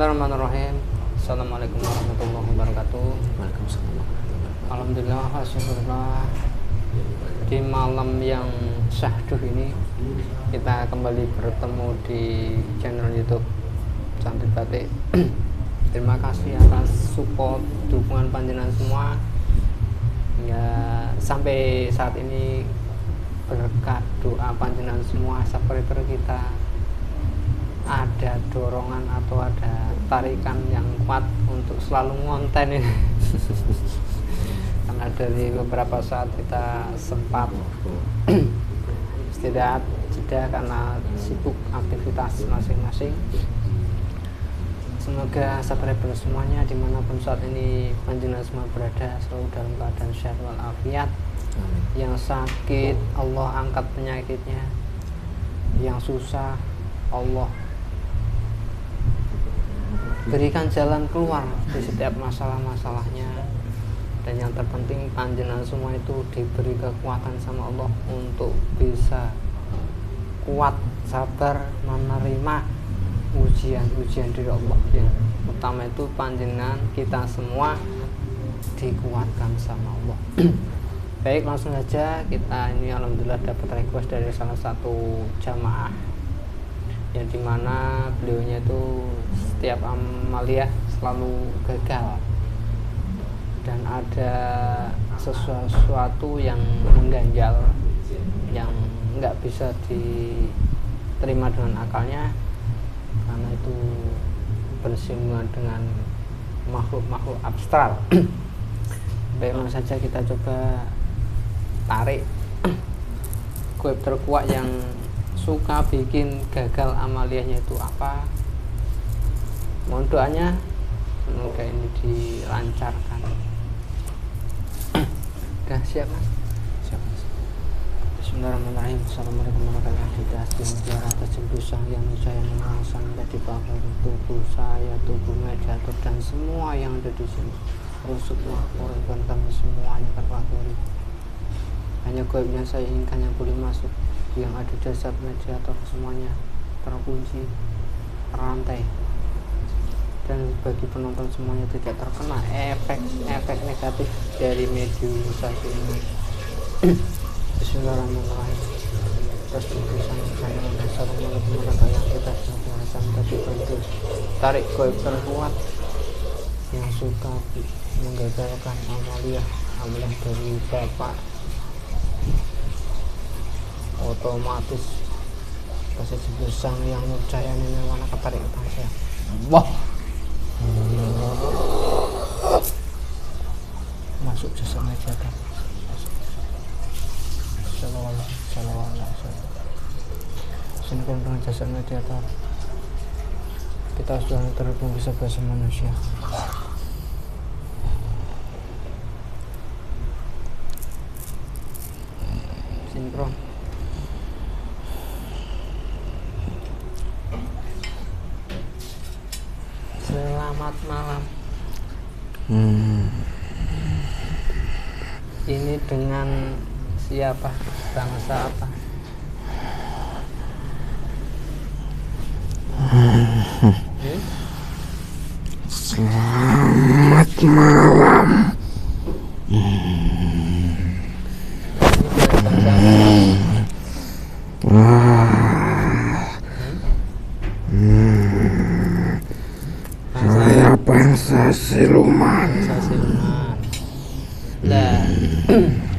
Bismillahirrahmanirrahim. Assalamualaikum warahmatullahi wabarakatuh. Waalaikumsalam. Alhamdulillah, alhamdulillah. Di malam yang syahdu ini kita kembali bertemu di channel YouTube Santri Batik. Terima kasih atas support dukungan panjenengan semua. Ya, sampai saat ini berkat doa panjenengan semua subscriber kita ada dorongan atau ada tarikan yang kuat untuk selalu ngonten ini. Karena dari beberapa saat kita sempat istirahat jeda karena sibuk aktivitas masing-masing. Semoga subscriber semuanya dimanapun saat ini panjenengan semua berada selalu dalam keadaan sehat walafiat. Yang sakit Allah angkat penyakitnya, yang susah Allah berikan jalan keluar di setiap masalah-masalahnya, dan yang terpenting panjenengan semua itu diberi kekuatan sama Allah untuk bisa kuat sabar menerima ujian-ujian dari Allah. Yang utama itu panjenengan kita semua dikuatkan sama Allah. Baik, langsung saja kita ini alhamdulillah dapat request dari salah satu jamaah yang dimana beliaunya itu setiap amaliyah selalu gagal dan ada sesuatu yang mengganjal yang nggak bisa diterima dengan akalnya, karena itu bersinggungan dengan makhluk-makhluk abstrak. Baik, langsung saja kita coba tarik kuib terkuat yang suka bikin gagal amaliyahnya itu apa. Mohon doanya semoga ini dilancarkan. Udah siap mas? Siap mas. Bismillahirrahmanirrahim. Assalamualaikum warahmatullahi wabarakatuh. Sejarah terjembusang yang saya mengangsang dari bakal tubuh saya, tubuh mediator dan semua yang ada di sini. Rusuklah korban kami semuanya terpakuri. Hanya goibnya saya inginkan yang boleh masuk, yang ada jasad mediator semuanya terkunci rantai, dan bagi penonton semuanya tidak terkena efek negatif dari medium satu ini. Bismillahirrahmanirrahim. Terus tulisan saya Assalamualaikum warahmatullahi wabarakatuh. Tadi bantu tarik goib terkuat yang suka menggagalkan amaliyah dari bapak, otomatis kasih sebesar yang percaya ini mana ketarik ke saya. Wah, masuk jasa meja kan. Salawat. Sini dengan jasa mediator. Kita sudah terhubung bisa bahasa manusia. Sinkron. Selamat malam. Ini dengan siapa? Bangsa apa? Selamat malam. Saya bangsa siluman. Nah,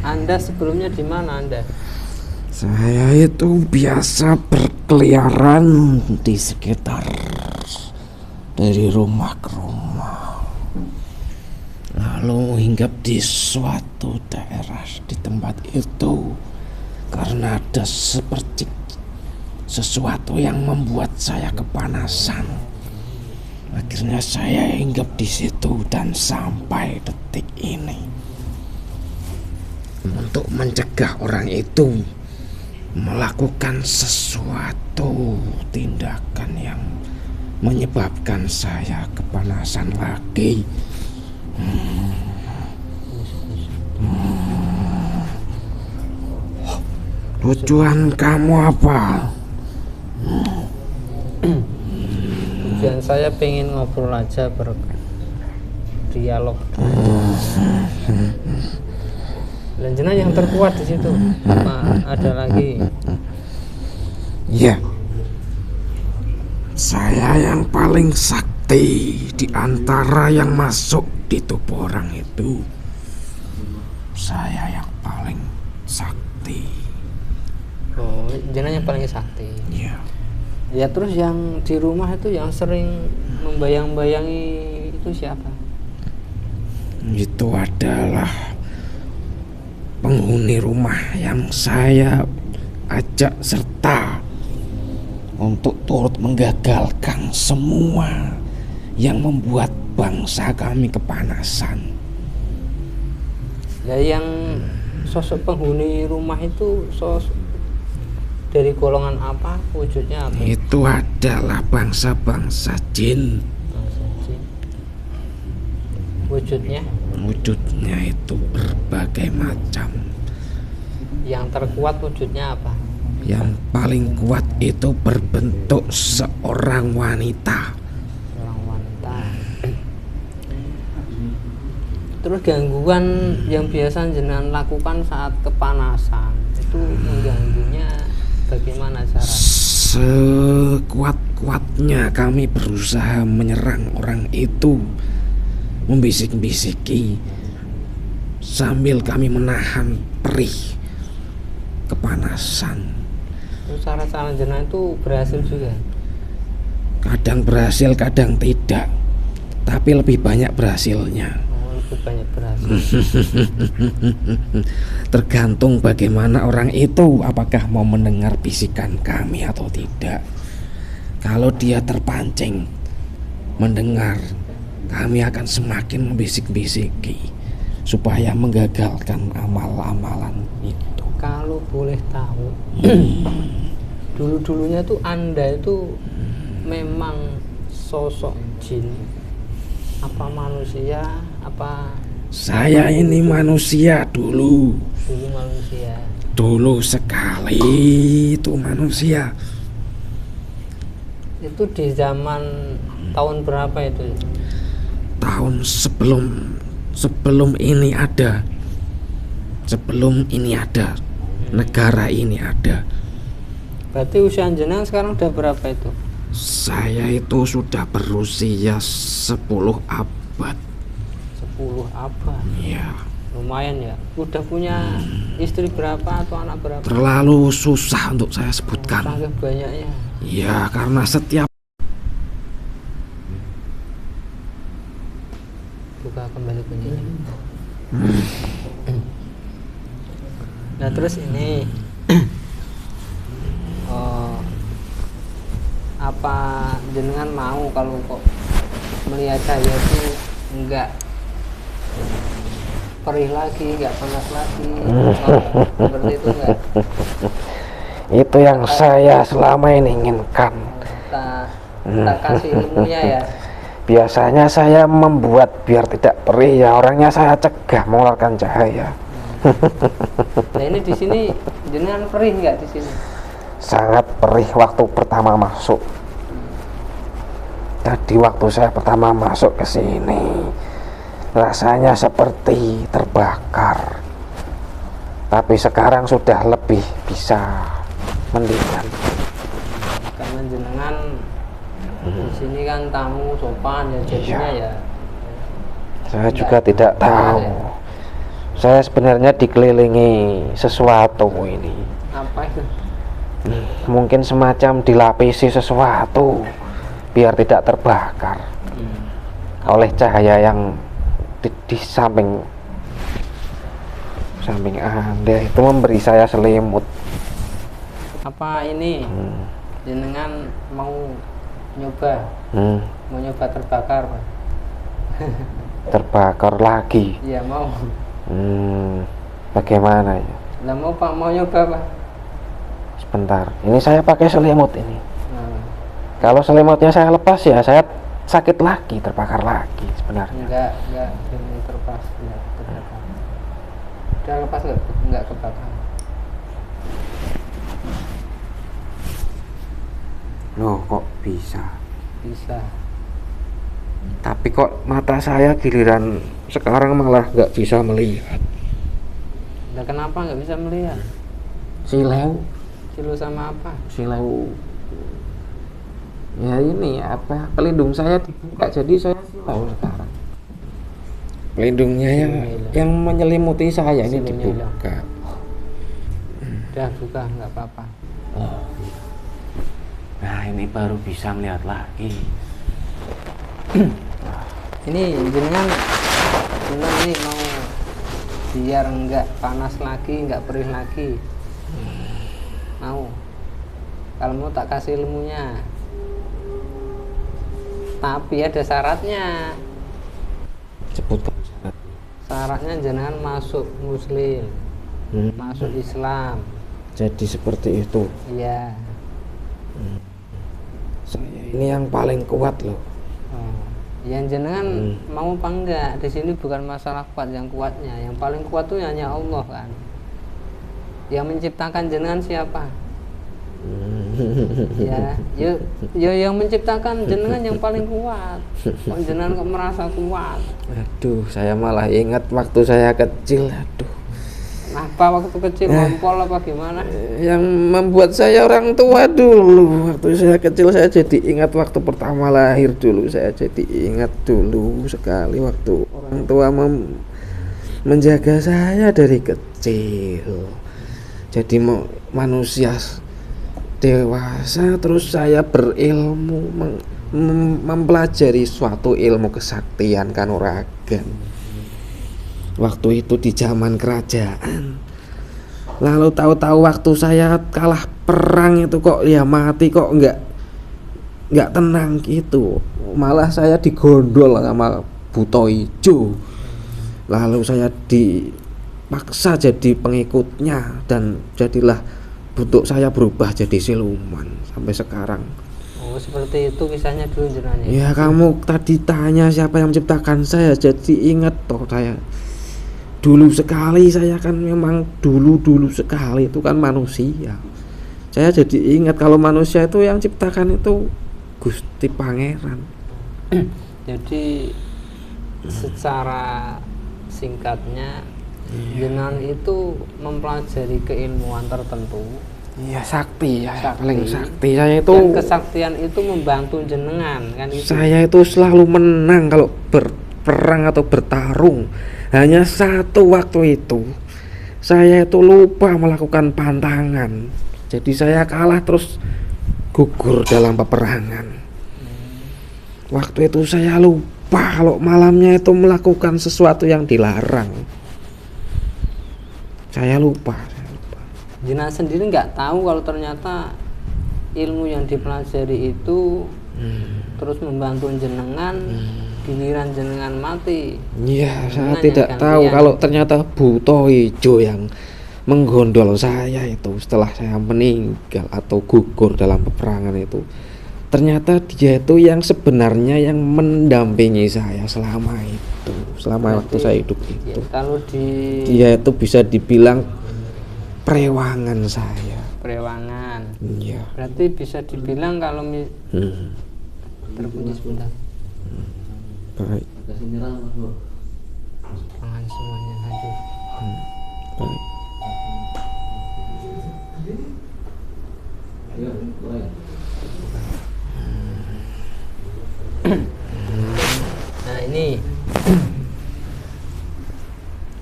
Anda sebelumnya di mana Anda? Saya itu biasa berkeliaran di sekitar dari rumah ke rumah, lalu hinggap di suatu daerah di tempat itu karena ada seperti sesuatu yang membuat saya kepanasan. Akhirnya saya hinggap di situ dan sampai detik ini untuk mencegah orang itu melakukan sesuatu tindakan yang menyebabkan saya kepanasan lagi. Tujuan kamu apa? Dan saya pengen ngobrol aja berdialog. Dan jenengan yang terkuat di situ. Apa ada lagi? Ya, saya yang paling sakti di antara yang masuk di tubuh orang itu. Saya yang paling sakti. Oh, jenengan yang paling sakti. Ya. Ya, terus yang di rumah itu yang sering membayang-bayangi itu siapa? Itu adalah penghuni rumah yang saya ajak serta untuk turut menggagalkan semua yang membuat bangsa kami kepanasan. Ya, yang sosok penghuni rumah itu sosok dari golongan apa? Wujudnya apa? Itu adalah bangsa-bangsa jin. Bangsa jin. Wujudnya? Wujudnya itu berbagai macam. Yang terkuat wujudnya apa? Yang paling kuat itu berbentuk seorang wanita. Seorang wanita. Terus gangguan yang biasa jenengan lakukan saat kepanasan itu mengganggunya bagaimana cara? Sekuat-kuatnya kami berusaha menyerang orang itu, membisik-bisiki sambil kami menahan perih kepanasan. Terus cara-cara jenengan itu berhasil juga? Kadang berhasil, kadang tidak, tapi lebih banyak berhasilnya. Lebih banyak berhasil. Tergantung bagaimana orang itu, apakah mau mendengar bisikan kami atau tidak. Kalau dia terpancing mendengar, kami akan semakin membisik-bisiki supaya menggagalkan amal-amalan itu. Kalau boleh tahu, dulu-dulunya tuh Anda itu memang sosok jin apa manusia apa? Saya ini manusia dulu. Dulu manusia. Dulu sekali itu manusia. Itu di zaman tahun berapa itu? Tahun sebelum ini ada. Sebelum ini ada. Negara ini ada. Berarti usia jenengan sekarang udah berapa itu? Saya itu sudah berusia 10 abad. 10 abad. Ya. Lumayan ya. Udah punya istri berapa atau anak berapa? Terlalu susah untuk saya sebutkan. Sangat banyaknya. Ya, karena setiap Buka kembali kuncinya. Nah, terus ini apa jenengan mau kalau kok melihat saya itu enggak perih lagi, enggak panas lagi, seperti itu enggak? itu yang saya selama ini inginkan. Kita kasih ilmunya ya. Biasanya saya membuat biar tidak perih, ya orangnya saya cegah mengeluarkan cahaya. Nah, ini di sini jenengan perih enggak di sini? Sangat perih waktu pertama masuk. Tadi waktu saya pertama masuk ke sini, rasanya seperti terbakar. Tapi sekarang sudah lebih bisa mendingan. Karena jenengan di sini kan tamu sopan ya, jadinya ya. Saya juga tidak tahu. Saya sebenarnya dikelilingi sesuatu ini. Apa itu? Mungkin semacam dilapisi sesuatu biar tidak terbakar oleh cahaya yang di samping Anda itu memberi saya selimut. Apa ini jenengan mau nyoba mau nyoba terbakar, Pak? Terbakar lagi? Iya, mau. Bagaimana ya? Lah mau Pak, mau nyoba, Pak? Sebentar, ini saya pakai selimut ini. Kalau selimutnya saya lepas ya saya sakit lagi, terbakar lagi sebenarnya. Enggak ini terlepas, enggak terbakar. Udah lepas enggak kebakar. Loh, kok bisa? bisa. Tapi kok mata saya giliran sekarang malah nggak bisa melihat. Nah, kenapa nggak bisa melihat? Silau Sama apa? silau ya ini apa, pelindung saya dibuka jadi saya silau sekarang. Pelindungnya yang menyelimuti saya ini Silunya dibuka. Udah buka, nggak apa-apa. Oh. Nah ini baru bisa melihat lagi. Ini jenengan ini mau biar nggak panas lagi, nggak perih lagi. Mau? Kalau mau tak kasih ilmunya. Tapi ada syaratnya. Sebutkan Syaratnya jenengan masuk Muslim, masuk Islam. Jadi seperti itu. Iya. Saya ini yang paling kuat loh. Oh. Yang jenengan mau apa enggak? Di sini bukan masalah kuat, yang kuatnya. Yang paling kuat tuh hanya Allah kan. Yang menciptakan jenengan siapa? Ya yang menciptakan jenengan yang paling kuat. Kok jenengan kok merasa kuat? Aduh, saya malah ingat waktu saya kecil. Aduh, Apa waktu kecil ngompol apa gimana? yang membuat saya orang tua dulu. Waktu saya kecil saya jadi ingat waktu pertama lahir dulu. Saya jadi ingat dulu sekali waktu orang tua menjaga saya dari kecil. Jadi manusia dewasa, terus saya berilmu, mempelajari suatu ilmu kesaktian kanuragan. Waktu itu di zaman kerajaan. Lalu tahu-tahu waktu saya kalah perang itu kok ya mati, kok nggak tenang gitu. Malah saya digondol sama Buto Ijo. Lalu saya dipaksa jadi pengikutnya dan jadilah bentuk saya berubah jadi siluman sampai sekarang. Oh, seperti itu kisahnya dulu jenengan. Ya kamu tadi tanya siapa yang menciptakan saya, jadi ingat toh saya. Dulu sekali saya kan memang dulu sekali itu kan manusia. Saya jadi ingat kalau manusia itu yang ciptakan itu Gusti Pangeran. Jadi secara singkatnya jenengan itu mempelajari keilmuan tertentu. Iya, sakti ya, Sakti. paling sakti saya itu. Dan kesaktian itu membantu jenengan kan itu. Saya itu selalu menang kalau berperang atau bertarung. Hanya satu waktu itu saya itu lupa melakukan pantangan. Jadi saya kalah terus gugur dalam peperangan. Waktu itu saya lupa kalau malamnya itu melakukan sesuatu yang dilarang. Saya lupa. Jenengan sendiri nggak tahu kalau ternyata ilmu yang dipelajari itu terus membantu jenengan, giliran jenengan mati. Iya, saya Jenengan tidak yang tahu gantian. kalau ternyata Buto Ijo yang menggondol saya itu setelah saya meninggal atau gugur dalam peperangan itu. Ternyata dia itu yang sebenarnya yang mendampingi saya selama itu, selama waktu saya hidup itu. Ya, kalau Dia itu bisa dibilang perewangan saya. perewangan, Iya. berarti bisa dibilang kalau terpuji sebentar. Baik. Jangan semuanya hadir. Baik. Nah ini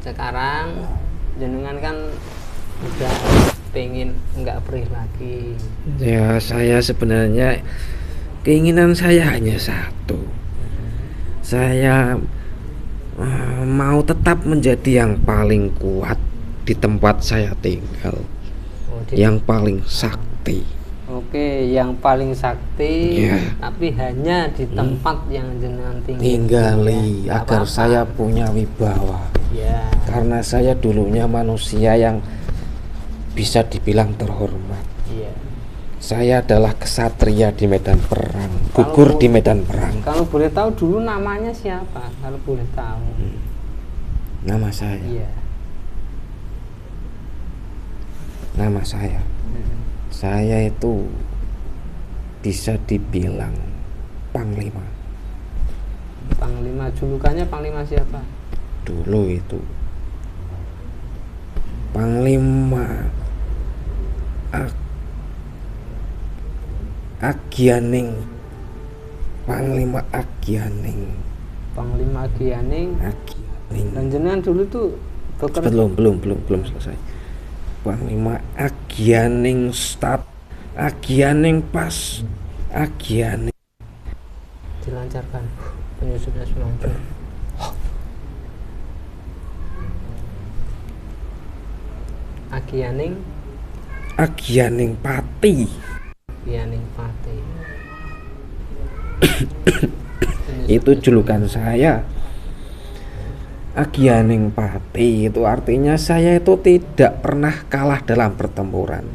sekarang jenengan kan udah pengen nggak perih lagi. Ya, saya sebenarnya keinginan saya hanya satu. Saya mau tetap menjadi yang paling kuat di tempat saya tinggal, yang paling sakti. Oke, yang paling sakti, Iya. tapi hanya di tempat yang jenengan Tinggali Ya, nggak agar apa-apa. saya punya wibawa. Ya, Karena saya dulunya manusia yang bisa dibilang terhormat. iya. Saya adalah kesatria di medan perang, gugur di medan perang. Kalau boleh tahu dulu namanya siapa? Kalau boleh tahu. Nama saya, Iya. nama saya. Saya itu bisa dibilang Panglima. Panglima, julukannya Panglima siapa? Dulu itu Panglima Agyaning. Panglima Agyaning. Panglima Agyaning. Agyaning. Dan jenengan dulu tuh bekerja. Belum selesai. Panglima Agyaning Staf. Agyaning Pas. Agyaning. Dilancarkan. Penyusunnya semangat. Agyaning Pati. Agyaning Pati. Itu julukan saya. Agyaning Pati itu artinya saya itu tidak pernah kalah dalam pertempuran.